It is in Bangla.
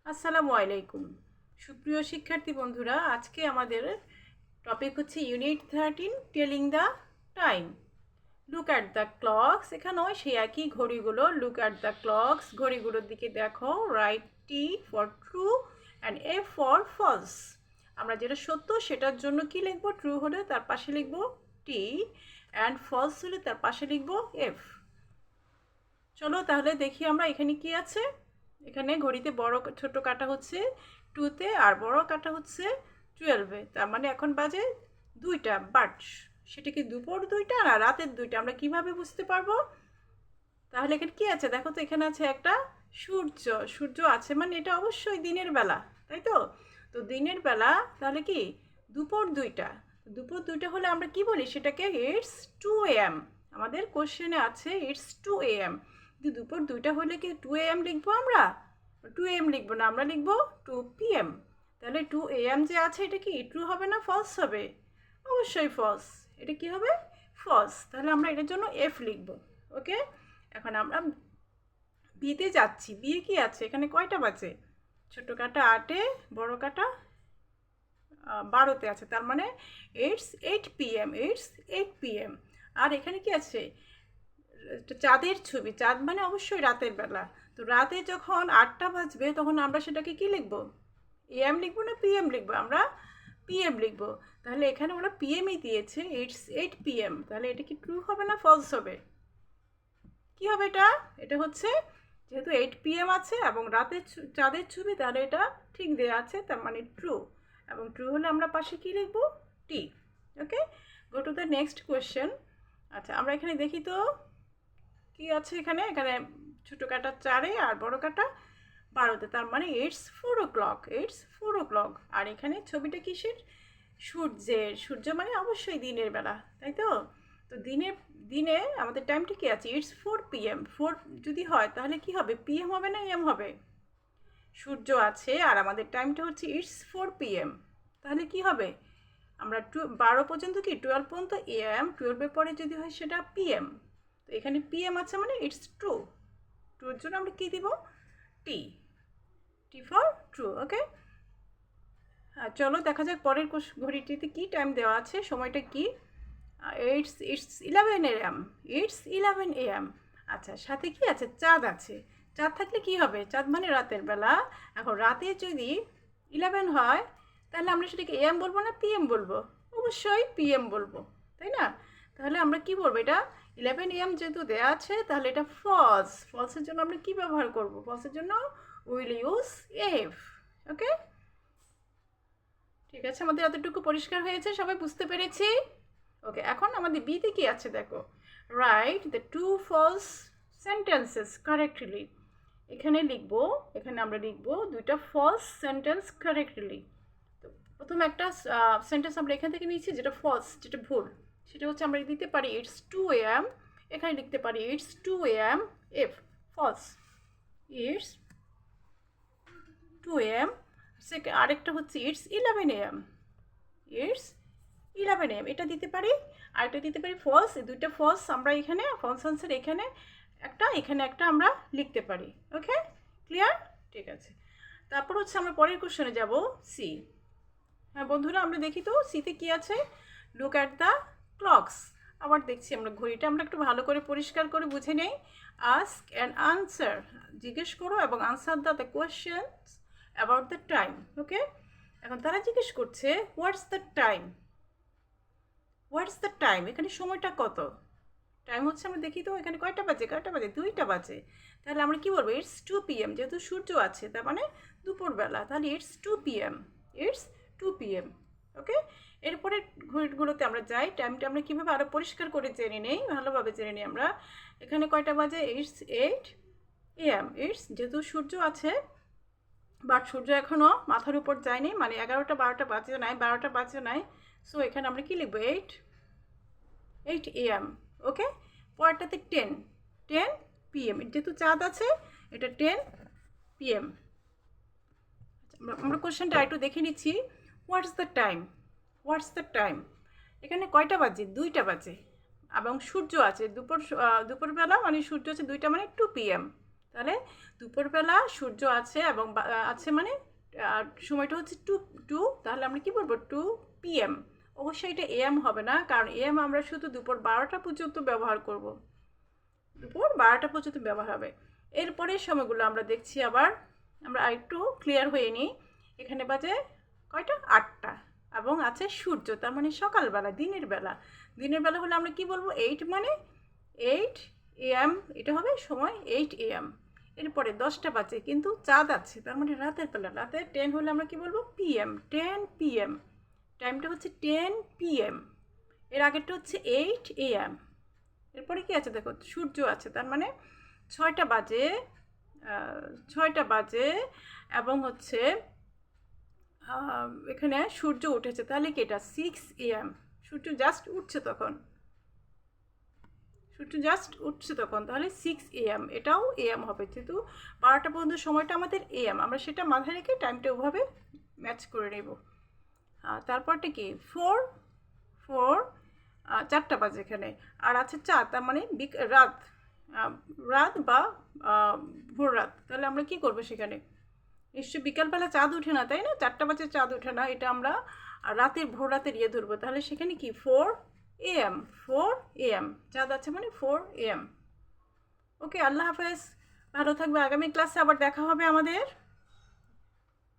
আসসালামু আলাইকুম সুপ্রিয় শিক্ষার্থী বন্ধুরা, আজকে আমাদের টপিক হচ্ছে unit 13 telling the time. Look at the clocks. এখানেও সেই একই ঘড়িগুলো। লুক অ্যাট দ্য ক্লকস, ঘড়িগুলোর দিকে দেখো। Write T for true and F for false. আমরা যেটা সত্য সেটার জন্য কি লিখবো? ট্রু হলে তার পাশে লিখবো টি, অ্যান্ড ফলস হলে তার পাশে লিখবো এফ। চলো তাহলে দেখি আমরা এখানে কি আছে। এখানে ঘড়িতে বড় ছোট কাটা হচ্ছে 2-তে আর বড় কাটা হচ্ছে 12-এ। তার মানে এখন বাজে 2টা, বাট সেটা কি দুপুর 2টা না রাতের 2টা আমরা কিভাবে বুঝতে পারবো? তাহলে এখানে কি আছে দেখো তো। এখানে আছে একটা সূর্য। সূর্য আছে মানে এটা অবশ্যই দিনের বেলা, তাই তো? তো দিনের বেলা তাহলে কি দুপুর 2টা। দুপুর 2টা হলে আমরা কি বলি সেটাকে? It's 2 AM। আমাদের কোশ্চেনে আছে ইটস 2 AM। কিন্তু দুপুর 2টা হলে কি 2 AM লিখবো আমরা? 2 AM লিখবো না, আমরা লিখবো 2 PM। তাহলে 2 AM যে আছে এটা কি ট্রু হবে না ফলস হবে? অবশ্যই ফলস। এটা কি হবে? ফলস। তাহলে আমরা এটার জন্য এফ লিখবো। ওকে, এখন আমরা বিতে যাচ্ছি। বিয়ে কি আছে এখানে? কয়টা বাজে? ছোট কাটা 8-এ, বড় কাটা 12-তে আছে। তার মানে ইটস 8 PM। It's 8 PM। আর এখানে কি আছে? চাঁদের ছবি। চাঁদ মানে অবশ্যই রাতের বেলা। তো রাতে যখন 8টা বাজবে তখন আমরা সেটাকে কি লিখবো? AM লিখবো না PM লিখবো? আমরা PM লিখবো। তাহলে এখানে ওরা PMই দিয়েছে, ইটস 8 PM। তাহলে এটা কি ট্রু হবে না ফলস হবে? কি হবে এটা? এটা হচ্ছে যেহেতু 8 PM আছে এবং রাতের চাঁদের ছবি, তাহলে এটা ঠিক দেওয়া আছে, তার মানে ট্রু। এবং ট্রু হলে আমরা পাশে কি লিখবো? T. Okay, go to the next question. আচ্ছা, আমরা এখানে দেখি তো কি আছে এখানে। এখানে ছোটো কাটা 4-এ আর বড় কাটা 12-তে। তার মানে ইটস 4 o'clock। It's 4 o'clock। আর এখানে ছবিটা কিসের? সূর্যের। সূর্য মানে অবশ্যই দিনের বেলা, তাই তো? তো দিনে আমাদের টাইমটা কি আছে? It's 4 PM। 4 যদি হয় তাহলে কি হবে? PM হবে না AM হবে? সূর্য আছে আর আমাদের টাইমটা হচ্ছে ইটস 4 PM। তাহলে কি হবে? আমরা 12 পর্যন্ত কি 12 পর্যন্ত AM, 12-এর পরে যদি হয় সেটা PM। তো এখানে PM আছে মানে ইটস ট্রু। ট্রুর জন্য আমরা কী দিব? টি। টি ফর ট্রু। ওকে, চলো দেখা যাক পরের ঘড়িটিতে কি টাইম দেওয়া আছে, সময়টা কি। It's 11 AM। It's 11 AM। আচ্ছা, সাথে কি আছে? চাঁদ আছে। চাঁদ থাকলে কি হবে? চাঁদ মানে রাতের বেলা। এখন রাতে যদি 11 হয় তাহলে আমরা সেটাকে AM বলবো না PM বলবো? অবশ্যই PM বলবো, তাই না? তাহলে আমরা কি বলবো? এটা 11 AM যেহেতু দেওয়া আছে তাহলে এটা ফলস। ফলসের জন্য আমরা কি ব্যবহার করব? ফলসের জন্য উইল ইউজ এফ। ওকে, ঠিক আছে, আমাদের এতটুকু পরিষ্কার হয়েছে, সবাই বুঝতে পেরেছি? ওকে, এখন আমাদের বিতে কি আছে দেখো। Write the two false sentences correctly. এখানে লিখবো, এখানে আমরা লিখবো 2টা ফলস সেন্টেন্স কারেক্টলি। তো প্রথম একটা সেন্টেন্স আমরা এখান থেকে নিয়েছি যেটা ফলস, যেটা ভুল। সেটা হচ্ছে আমরা দিতে পারি ইটস 2 AM। এখানে লিখতে পারি it's 2 AM F. False. It's 2 AM। আরেকটা হচ্ছে ইটস 11 AM। ইটস 11 AM এটা দিতে পারি। আরেকটা দিতে পারি ফলস। এই দুইটা ফলস আমরা এখানে ফলস আনসার এখানে একটা আমরা লিখতে পারি। ওকে, ক্লিয়ার? ঠিক আছে, তারপর হচ্ছে আমরা পরের কোশ্চেনে যাব। সি। হ্যাঁ বন্ধুরা, আমরা দেখি তো সিতে কি আছে। Look at the clocks. আবার দেখছি আমরা ঘড়িটা আমরা একটু ভালো করে পরিষ্কার করে বুঝে নেই। আস্ক অ্যান্ড আনসার, জিজ্ঞেস করো এবং answer the questions about the time. Okay, এখন তারা জিজ্ঞেস করছে what's the time. What's the time, এখানে সময়টা কত? টাইম হচ্ছে আমরা দেখি তো এখানে কয়টা বাজে? 2টা বাজে। তাহলে আমরা কি বলবো? It's 2 PM। যেহেতু সূর্য আছে তার মানে দুপুরবেলা, তাহলে ইটস 2 PM। It's 2 PM। ওকে, এরপরে ঘড়িগুলোতে আমরা যাই। টাইমটা আমরা কীভাবে আরও পরিষ্কার করে জেনে নেই, ভালোভাবে জেনে নিই আমরা। এখানে কয়টা বাজে? It's 8 AM। ইটস যেহেতু সূর্য আছে, বাট সূর্য এখনও মাথার উপর যায়নি, মানে 11টা 12টা বাজে নাই, 12টা বাজে নাই। সো এখানে আমরা কি লিখবো? 8 AM। Okay, পরেরটাতে 10 PM। যেহেতু চাঁদ আছে এটা 10 PM। আমরা কোশ্চেনটা একটু দেখে নিচ্ছি। হোয়াটস the time. What's the time, এখানে কয়টা বাজে? 2টা বাজে এবং সূর্য আছে দুপুরবেলা, মানে সূর্য আছে 2টা মানে 2 PM। তাহলে দুপুরবেলা সূর্য আছে এবং আছে মানে সময়টা হচ্ছে 2, তাহলে আমরা কি বলবো 2 PM। অবশ্যই এটা AM হবে না, কারণ AM আমরা শুধু দুপুর 12টা পর্যন্ত ব্যবহার করব, দুপুর 12টা পর্যন্ত ব্যবহার হবে। এরপরের সময়গুলো আমরা দেখছি আবার, আমরা আরেকটু ক্লিয়ার হয়ে নিই। এখানে বাজে কয়টা? 8টা, এবং আছে সূর্য, তার মানে সকালবেলা, দিনের বেলা। দিনের বেলা হলে আমরা কি বলবো? 8 মানে 8 AM, এটা হবে সময় 8 AM। এরপরে 10টা বাজে, কিন্তু চাঁদ আছে, তার মানে রাতের বেলা। রাতে 10 হলে আমরা কি বলবো? PM, 10 PM। টাইমটা হচ্ছে 10 PM। এর আগেরটা হচ্ছে 8 AM। এরপরে কি আছে দেখো, সূর্য আছে, তার মানে 6টা বাজে, 6টা বাজে, এবং হচ্ছে এখানে সূর্য উঠেছে, তাহলে কি এটা 6 AM। সূর্য জাস্ট উঠছে তখন, সূর্য জাস্ট উঠছে তখন, তাহলে 6 AM, এটাও AM হবে, যেহেতু 12টা পর্যন্ত সময়টা আমাদের AM, আমরা সেটা মাথায় রেখে টাইমটা ওভাবে ম্যাচ করে নেব। তারপরটা কি 4 4টা বাজে এখানে, আর আছে 4, তার মানে রাত, রাত বা ভোর রাত। তাহলে আমরা কি করব সেখানে? নিশ্চয়ই বিকালবেলা চাঁদ ওঠে না, তাই না? 4টা বাজে চাঁদ ওঠে না, এটা আমরা রাতের, ভোর রাতের ধরবো। তাহলে সেখানে কি 4 AM, 4 AM, চাঁদ আছে মানে 4 AM। ওকে, আল্লাহ হাফেজ, ভালো থাকবে। আগামী ক্লাসে আবার দেখা হবে আমাদের।